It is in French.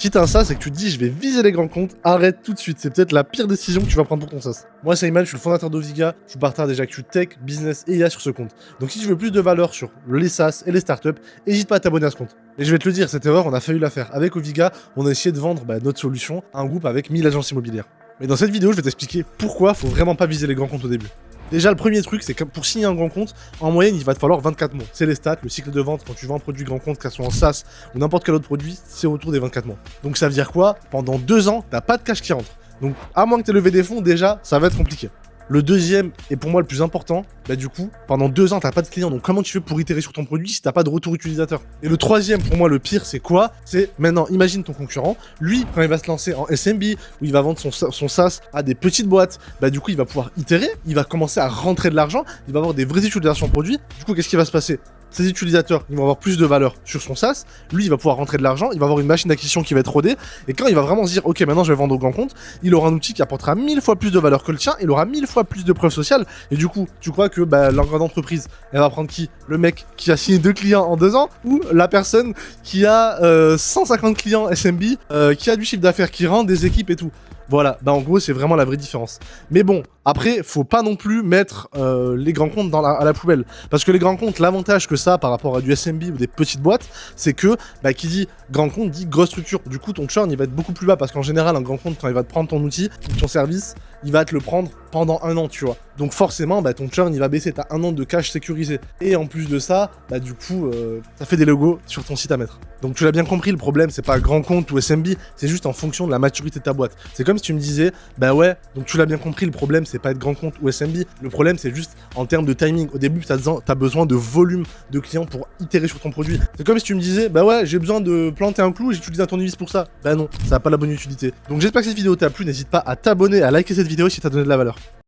Si t'as un SaaS et que tu te dis je vais viser les grands comptes, arrête tout de suite. C'est peut-être la pire décision que tu vas prendre pour ton SaaS. Moi, c'est Iman, je suis le fondateur d'Oviga. Je partage des actus tech, business et IA sur ce compte. Donc si tu veux plus de valeur sur les SaaS et les startups, n'hésite pas à t'abonner à ce compte. Et je vais te le dire, cette erreur, on a failli la faire. Avec Oviga, on a essayé de vendre notre solution à un groupe avec 1000 agences immobilières. Mais dans cette vidéo, je vais t'expliquer pourquoi faut vraiment pas viser les grands comptes au début. Déjà, le premier truc, c'est que pour signer un grand compte, en moyenne, il va te falloir 24 mois. C'est les stats, le cycle de vente, quand tu vends un produit grand compte, que ce soit en SaaS ou n'importe quel autre produit, c'est autour des 24 mois. Donc ça veut dire quoi? Pendant 2 ans, t'as pas de cash qui rentre. Donc à moins que t'aies levé des fonds, déjà, ça va être compliqué. Le deuxième, et pour moi le plus important, du coup, pendant 2 ans, t'as pas de clients, donc comment tu fais pour itérer sur ton produit si t'as pas de retour utilisateur? Et le troisième, pour moi, le pire, c'est quoi? C'est maintenant, imagine ton concurrent, lui, quand il va se lancer en SMB, où il va vendre son SaaS à des petites boîtes, du coup, il va pouvoir itérer, il va commencer à rentrer de l'argent, il va avoir des vraies utilisations produits, du coup, qu'est-ce qui va se passer? Ses utilisateurs, ils vont avoir plus de valeur sur son SaaS, lui, il va pouvoir rentrer de l'argent, il va avoir une machine d'acquisition qui va être rodée, et quand il va vraiment se dire, ok, maintenant je vais vendre au grand compte, il aura un outil qui apportera 1000 fois plus de valeur que le tien, il aura 1000 fois plus de preuves sociales, et du coup, tu crois que la grande entreprise, elle va prendre qui? Le mec qui a signé 2 clients en 2 ans, ou la personne qui a 150 clients SMB, qui a du chiffre d'affaires, qui rentre des équipes et tout? Voilà, en gros, c'est vraiment la vraie différence. Mais bon, après, faut pas non plus mettre les grands comptes à la poubelle. Parce que les grands comptes, l'avantage que ça par rapport à du SMB ou des petites boîtes, c'est que qui dit grand compte dit grosse structure. Du coup, ton churn, il va être beaucoup plus bas. Parce qu'en général, un grand compte, quand il va te prendre ton outil, ton service, il va te le prendre pendant 1 an, tu vois. Donc forcément, ton churn, il va baisser. T'as 1 an de cash sécurisé. Et en plus de ça, du coup, ça fait des logos sur ton site à mettre. Donc tu l'as bien compris, le problème, c'est pas grand compte ou SMB, c'est juste en fonction de la maturité de ta boîte. C'est comme si tu me disais, ouais, donc tu l'as bien compris, le problème, c'est pas être grand compte ou SMB. Le problème, c'est juste en termes de timing. Au début, t'as besoin de volume de clients pour itérer sur ton produit. C'est comme si tu me disais, ouais, j'ai besoin de planter un clou et j'utilise un tournevis pour ça. Non, ça n'a pas la bonne utilité. Donc j'espère que cette vidéo t'a plu. N'hésite pas à t'abonner, à liker cette vidéo si t'as donné de la valeur.